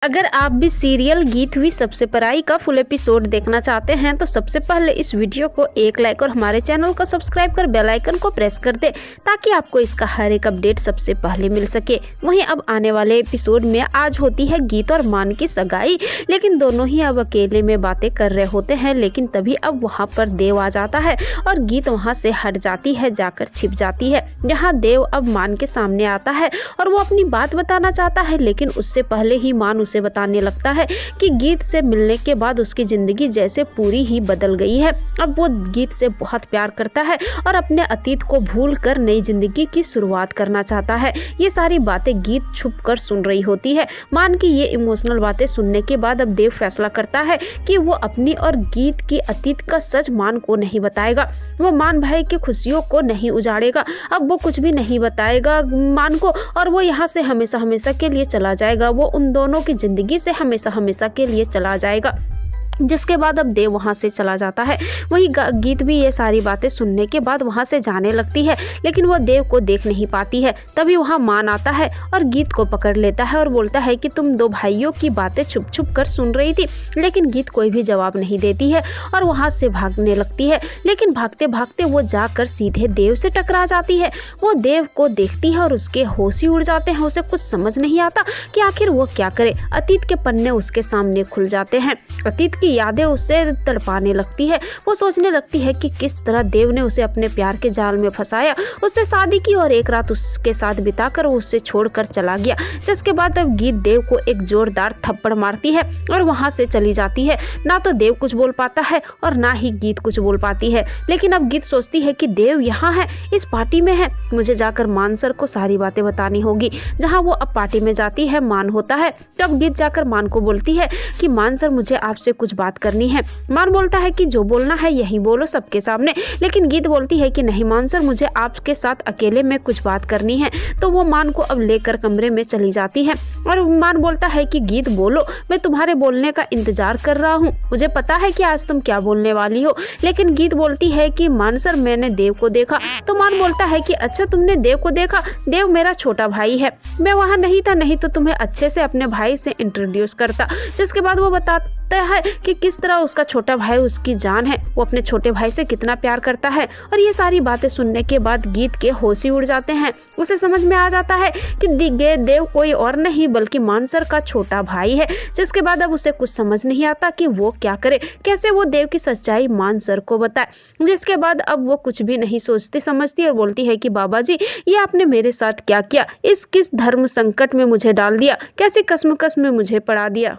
अगर आप भी सीरियल गीत हुई सबसे पराई का फुल एपिसोड देखना चाहते हैं तो सबसे पहले इस वीडियो को एक लाइक और हमारे चैनल को सब्सक्राइब कर बेल आइकन को प्रेस कर दे ताकि आपको इसका हर एक अपडेट सबसे पहले मिल सके। वहीं अब आने वाले एपिसोड में आज होती है गीत और मान की सगाई, लेकिन दोनों ही अब अकेले में बातें कर रहे होते हैं। लेकिन तभी अब वहाँ पर देव आ जाता है और गीत वहाँ से हट जाती है, जाकर छिप जाती है। यहाँ देव अब मान के सामने आता है और वो अपनी बात बताना चाहता है, लेकिन उससे पहले ही मान उसे बताने लगता है कि गीत से मिलने के बाद उसकी जिंदगी जैसे पूरी ही बदल गई है। अब वो गीत से बहुत प्यार करता है और अपने अतीत को भूल कर नई जिंदगी की शुरुआत करना चाहता है। ये सारी बातें गीत छुप कर सुन रही होती है। मान की ये इमोशनल बातें सुनने के बाद अब देव फैसला करता है कि वो अपनी और गीत की अतीत का सच मान को नहीं बताएगा। वो मान भाई की खुशियों को नहीं उजाड़ेगा। अब वो कुछ भी नहीं बताएगा मान को और वो यहाँ से हमेशा हमेशा के लिए चला जाएगा। वो उन दोनों की जिंदगी से हमेशा हमेशा के लिए चला जाएगा। जिसके बाद अब देव वहाँ से चला जाता है। वही गीत भी ये सारी बातें सुनने के बाद वहाँ से जाने लगती है, लेकिन वो देव को देख नहीं पाती है। तभी वहाँ मान आता है और गीत को पकड़ लेता है और बोलता है कि तुम दो भाइयों की बातें छुप छुप कर सुन रही थी। लेकिन गीत कोई भी जवाब नहीं देती है और वहाँ से भागने लगती है। लेकिन भागते भागते वो जाकर सीधे देव से टकरा जाती है। वो देव को देखती है और उसके होश ही उड़ जाते हैं। उसे कुछ समझ नहीं आता कि आखिर वो क्या करे। अतीत के पन्ने उसके सामने खुल जाते हैं। अतीत की यादें उसे तड़पाने लगती है। वो सोचने लगती है कि किस तरह देव ने उसे अपने प्यार के जाल में फंसाया, उससे शादी की और एक रात उसके साथ बिताकर वो उससे छोड़कर चला गया। जिसके बाद अब गीत देव को एक जोरदार थप्पड़ मारती है और वहां से चली जाती है। ना तो देव कुछ बोल पाता है और ना ही गीत कुछ बोल पाती है। लेकिन अब गीत सोचती है कि देव यहाँ है, इस पार्टी में है, मुझे जाकर मान सर को सारी बातें बतानी होगी। जहाँ वो अब पार्टी में जाती है, मान होता है। तब गीत जाकर मान को बोलती है कि मान सर मुझे आपसे कुछ बात करनी है। मान बोलता है कि जो बोलना है यही बोलो सबके सामने। लेकिन गीत बोलती है कि नहीं मान सर, मुझे आपके साथ अकेले में कुछ बात करनी है। तो वो मान को अब लेकर कमरे में चली जाती है और मान बोलता है कि गीत बोलो, मैं तुम्हारे बोलने का इंतजार कर रहा हूँ, मुझे पता है कि आज तुम क्या बोलने वाली हो। लेकिन गीत बोलती है कि मान सर मैंने देव को देखा। तो मान बोलता है कि अच्छा तुमने देव को देखा, देव मेरा छोटा भाई है, मैं वहाँ नहीं था, नहीं तो तुम्हें अच्छे से अपने भाई से इंट्रोड्यूस करता। जिसके बाद वो बताता है कि किस तरह उसका छोटा भाई उसकी जान है, वो अपने छोटे भाई से कितना प्यार करता है। और ये सारी बातें सुनने के बाद गीत के होश ही उड़ जाते हैं। उसे समझ में आ जाता है कि देव कोई और नहीं बल्कि मानसर का छोटा भाई है। जिसके बाद अब उसे कुछ समझ नहीं आता कि वो क्या करे, कैसे वो देव की सच्चाई मानसर को बताए। जिसके बाद अब वो कुछ भी नहीं सोचती समझती और बोलती है कि बाबा जी ये आपने मेरे साथ क्या किया, इस किस धर्म संकट में मुझे डाल दिया, कैसी कस्मकस में मुझे पड़ा दिया।